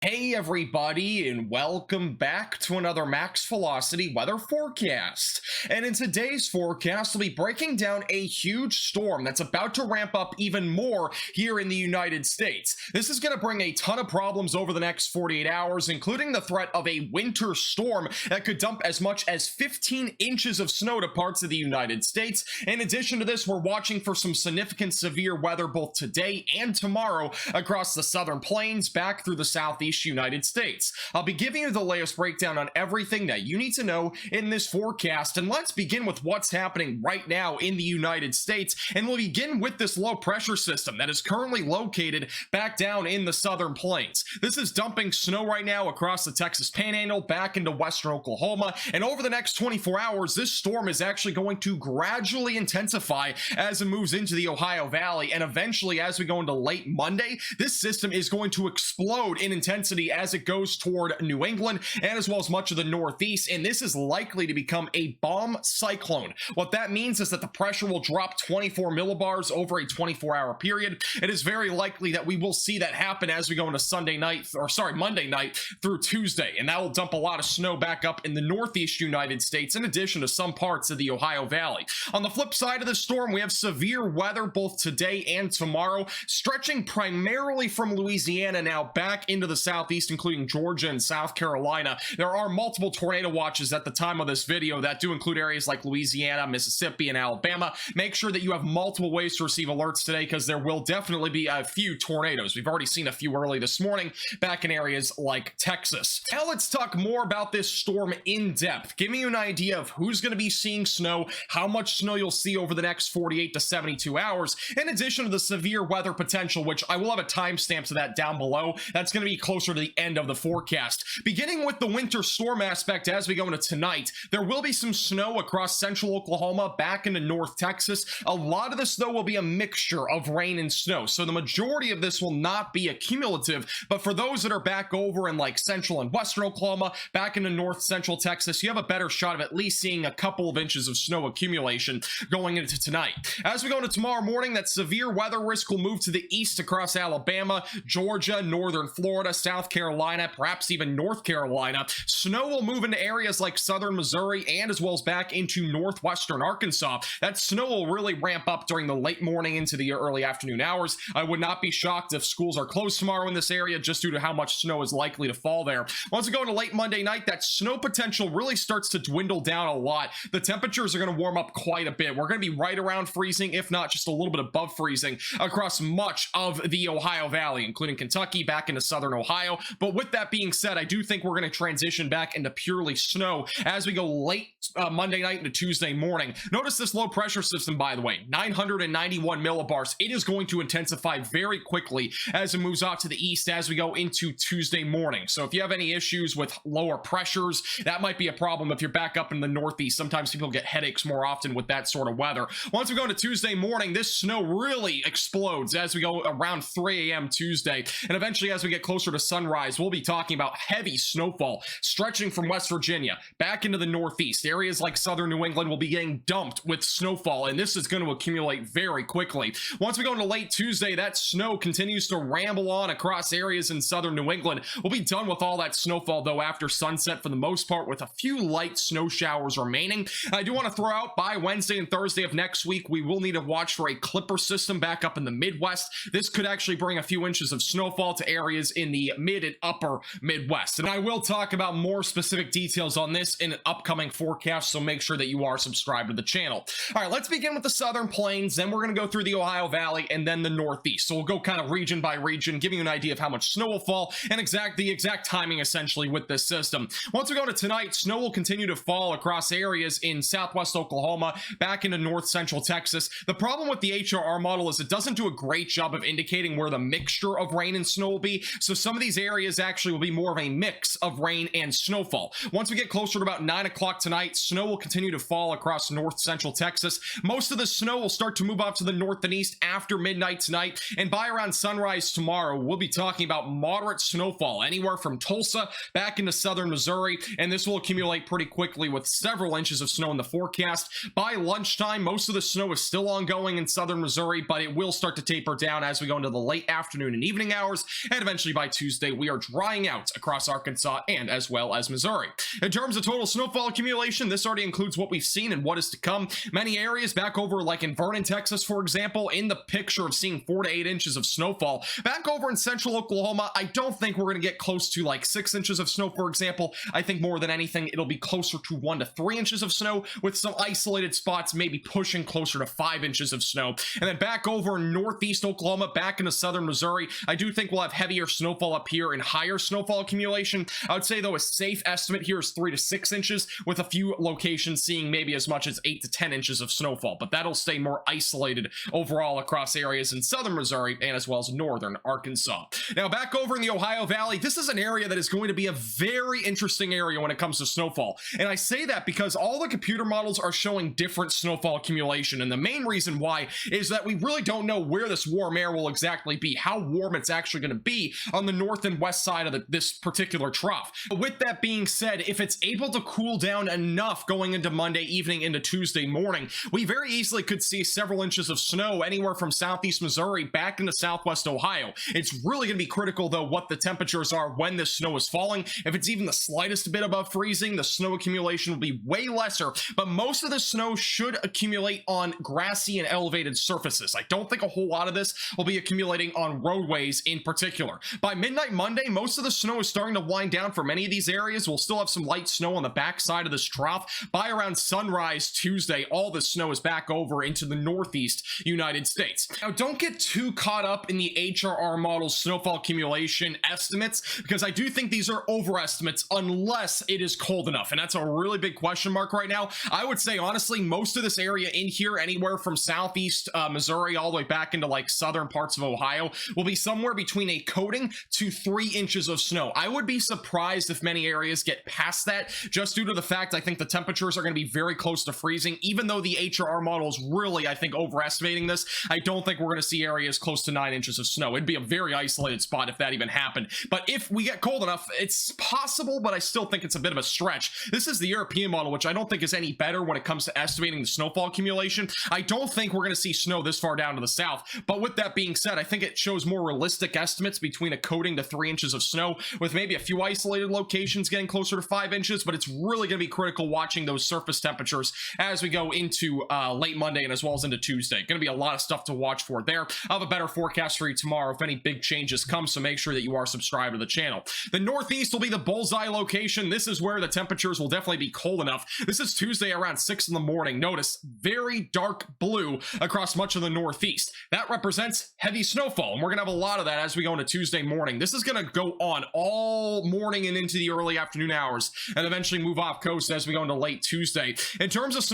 Hey everybody, and welcome back to another Max Velocity weather forecast. And in today's forecast, we'll be breaking down a huge storm that's about to ramp up even more here in the United States. This is going to bring a ton of problems over the next 48 hours, including the threat of a winter storm that could dump as much as 15 inches of snow to parts of the United States. In addition to this, we're watching for some significant severe weather both today and tomorrow across the southern plains back through the southeast United States. I'll be giving you the latest breakdown on everything that you need to know in this forecast, and let's begin with what's happening right now in the United States, and we'll begin with this low pressure system that is currently located back down in the southern plains. This is dumping snow right now across the Texas Panhandle back into western Oklahoma, and over the next 24 hours this storm is actually going to gradually intensify as it moves into the Ohio Valley, and eventually as we go into late Monday this system is going to explode in intensity as it goes toward New England and as well as much of the Northeast, and this is likely to become a bomb cyclone. What that means is that the pressure will drop 24 millibars over a 24-hour period. It is very likely that we will see that happen as we go into Monday night through Tuesday, and that will dump a lot of snow back up in the Northeast United States in addition to some parts of the Ohio Valley. On the flip side of the storm, we have severe weather both today and tomorrow, stretching primarily from Louisiana now back into the southeast, including Georgia and South Carolina. There are multiple tornado watches at the time of this video that do include areas like Louisiana, Mississippi, and Alabama. Make sure that you have multiple ways to receive alerts today because there will definitely be a few tornadoes. We've already seen a few early this morning back in areas like Texas. Now let's talk more about this storm in depth, giving you an idea of who's going to be seeing snow, how much snow you'll see over the next 48 to 72 hours, in addition to the severe weather potential, which I will have a timestamp to that down below. That's going to be closer to the end of the forecast. Beginning with the winter storm aspect as we go into tonight, there will be some snow across central Oklahoma back into North Texas. A lot of this though will be a mixture of rain and snow, so the majority of this will not be accumulative, but for those that are back over in like central and western Oklahoma, back into north central Texas, you have a better shot of at least seeing a couple of inches of snow accumulation going into tonight. As we go into tomorrow morning, that severe weather risk will move to the east across Alabama, Georgia, northern Florida, South Carolina, perhaps even North Carolina. Snow will move into areas like southern Missouri and as well as back into northwestern Arkansas. That snow will really ramp up during the late morning into the early afternoon hours. I would not be shocked if schools are closed tomorrow in this area just due to how much snow is likely to fall there. Once we go into late Monday night, that snow potential really starts to dwindle down a lot. The temperatures are going to warm up quite a bit. We're going to be right around freezing, if not just a little bit above freezing across much of the Ohio Valley, including Kentucky back into southern Ohio. But with that being said, I do think we're going to transition back into purely snow as we go late Monday night into Tuesday morning. Notice this low pressure system, by the way, 991 millibars. It is going to intensify very quickly as it moves off to the east as we go into Tuesday morning. So if you have any issues with lower pressures, that might be a problem if you're back up in the Northeast. Sometimes people get headaches more often with that sort of weather. Once we go into Tuesday morning, this snow really explodes as we go around 3 a.m. Tuesday, and eventually as we get closer to sunrise, we'll be talking about heavy snowfall stretching from West Virginia back into the Northeast. Areas like southern New England will be getting dumped with snowfall, and this is going to accumulate very quickly. Once we go into late Tuesday, that snow continues to ramble on across areas in southern New England. We'll be done with all that snowfall though after sunset for the most part, with a few light snow showers remaining. I do want to throw out by Wednesday and Thursday of next week, we will need to watch for a clipper system back up in the Midwest. This could actually bring a few inches of snowfall to areas in the mid and upper Midwest, and I will talk about more specific details on this in an upcoming forecast, so make sure that you are subscribed to the channel. All right, let's begin with the southern plains, then we're going to go through the Ohio Valley and then the Northeast. So we'll go kind of region by region, giving you an idea of how much snow will fall and the exact timing essentially with this system. Once we go to tonight, snow will continue to fall across areas in southwest Oklahoma back into north central Texas. The problem with the HRR model is it doesn't do a great job of indicating where the mixture of rain and snow will be, so some of these areas actually will be more of a mix of rain and snowfall. Once we get closer to about 9 o'clock tonight, snow will continue to fall across north central Texas. Most of the snow will start to move off to the north and east after midnight tonight, and by around sunrise tomorrow, we'll be talking about moderate snowfall anywhere from Tulsa back into southern Missouri, and this will accumulate pretty quickly with several inches of snow in the forecast. By lunchtime, most of the snow is still ongoing in southern Missouri, but it will start to taper down as we go into the late afternoon and evening hours, and eventually by Tuesday Tuesday, we are drying out across Arkansas and as well as Missouri. In terms of total snowfall accumulation, this already includes what we've seen and what is to come. Many areas back over like in Vernon, Texas, for example, in the picture of seeing 4 to 8 inches of snowfall. Back over in central Oklahoma, I don't think we're going to get close to like 6 inches of snow, for example. I think more than anything, it'll be closer to 1 to 3 inches of snow, with some isolated spots maybe pushing closer to 5 inches of snow. And then back over in northeast Oklahoma, back into southern Missouri, I do think we'll have heavier snowfall up here and higher snowfall accumulation. I would say, though, a safe estimate here is 3 to 6 inches, with a few locations seeing maybe as much as 8 to 10 inches of snowfall, but that'll stay more isolated overall across areas in southern Missouri and as well as northern Arkansas. Now, back over in the Ohio Valley, this is an area that is going to be a very interesting area when it comes to snowfall. And I say that because all the computer models are showing different snowfall accumulation. And the main reason why is that we really don't know where this warm air will exactly be, how warm it's actually going to be on the north and west side of this particular trough. But with that being said, if it's able to cool down enough going into Monday evening into Tuesday morning, we very easily could see several inches of snow anywhere from southeast Missouri back into southwest Ohio. It's really going to be critical, though, what the temperatures are when this snow is falling. If it's even the slightest bit above freezing, the snow accumulation will be way lesser, but most of the snow should accumulate on grassy and elevated surfaces. I don't think a whole lot of this will be accumulating on roadways in particular. By midnight Monday, most of the snow is starting to wind down for many of these areas. We'll still have some light snow on the backside of this trough. By around sunrise Tuesday, all the snow is back over into the northeast United States. Now, don't get too caught up in the HRR model's snowfall accumulation estimates, because I do think these are overestimates unless it is cold enough, and that's a really big question mark right now. I would say, honestly, most of this area in here, anywhere from southeast Missouri all the way back into like southern parts of Ohio, will be somewhere between a coating to 3 inches of snow. I would be surprised if many areas get past that, just due to the fact I think the temperatures are going to be very close to freezing. Even though the HRR model is really, I think, overestimating this, I don't think we're going to see areas close to 9 inches of snow. It'd be a very isolated spot if that even happened. But if we get cold enough, it's possible, but I still think it's a bit of a stretch. This is the European model, which I don't think is any better when it comes to estimating the snowfall accumulation. I don't think we're going to see snow this far down to the south, but with that being said, I think it shows more realistic estimates between a coating to 3 inches of snow, with maybe a few isolated locations getting closer to 5 inches, but it's really going to be critical watching those surface temperatures as we go into late Monday and as well as into Tuesday. Going to be a lot of stuff to watch for there. I'll have a better forecast for you tomorrow if any big changes come, so make sure that you are subscribed to the channel. The northeast will be the bullseye location. This is where the temperatures will definitely be cold enough. This is Tuesday around 6 in the morning. Notice very dark blue across much of the northeast. That represents heavy snowfall, and we're gonna have a lot of that as we go into Tuesday morning. This is gonna go on all morning and into the early afternoon hours, and eventually move off coast as we go into late Tuesday. In terms of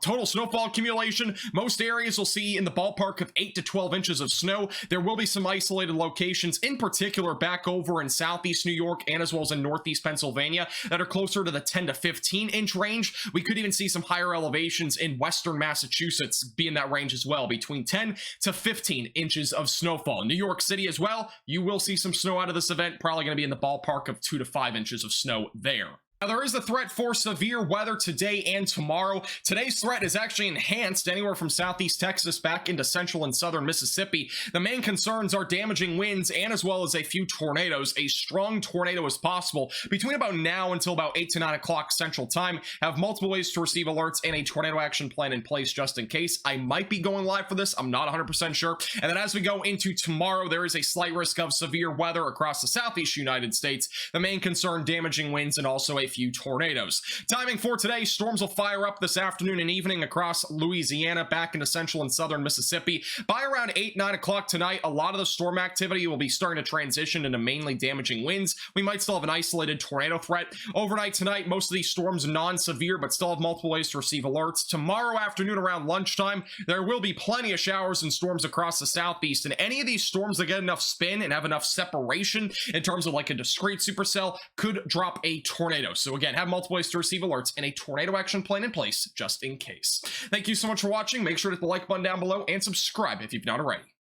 total snowfall accumulation, most areas will see in the ballpark of 8 to 12 inches of snow. There will be some isolated locations, in particular back over in southeast New York and as well as in northeast Pennsylvania, that are closer to the 10 to 15 inch range. We could even see some higher elevations in western Massachusetts be in that range as well, between 10 to 15 inches of snowfall. New York City as well, you will see some snow out of this event, probably going to be in the ballpark of 2 to 5 inches of snow there. Now, there is a threat for severe weather today and tomorrow. Today's threat is actually enhanced anywhere from southeast Texas back into central and southern Mississippi. The main concerns are damaging winds and as well as a few tornadoes. A strong tornado is possible between about now until about 8 to 9 o'clock Central Time. Have multiple ways to receive alerts and a tornado action plan in place just in case. I might be going live for this. I'm not 100% sure. And then as we go into tomorrow, there is a slight risk of severe weather across the southeast United States. The main concern, damaging winds and also a few tornadoes. Timing for today, storms will fire up this afternoon and evening across Louisiana back into central and southern Mississippi. By around 8, 9 o'clock tonight, a lot of the storm activity will be starting to transition into mainly damaging winds. We might still have an isolated tornado threat. Overnight tonight, most of these storms non-severe, but still have multiple ways to receive alerts. Tomorrow afternoon around lunchtime, there will be plenty of showers and storms across the southeast, and any of these storms that get enough spin and have enough separation in terms of like a discrete supercell could drop a tornado. So again, have multiple ways to receive alerts and a tornado action plan in place just in case. Thank you so much for watching. Make sure to hit the like button down below and subscribe if you've not already.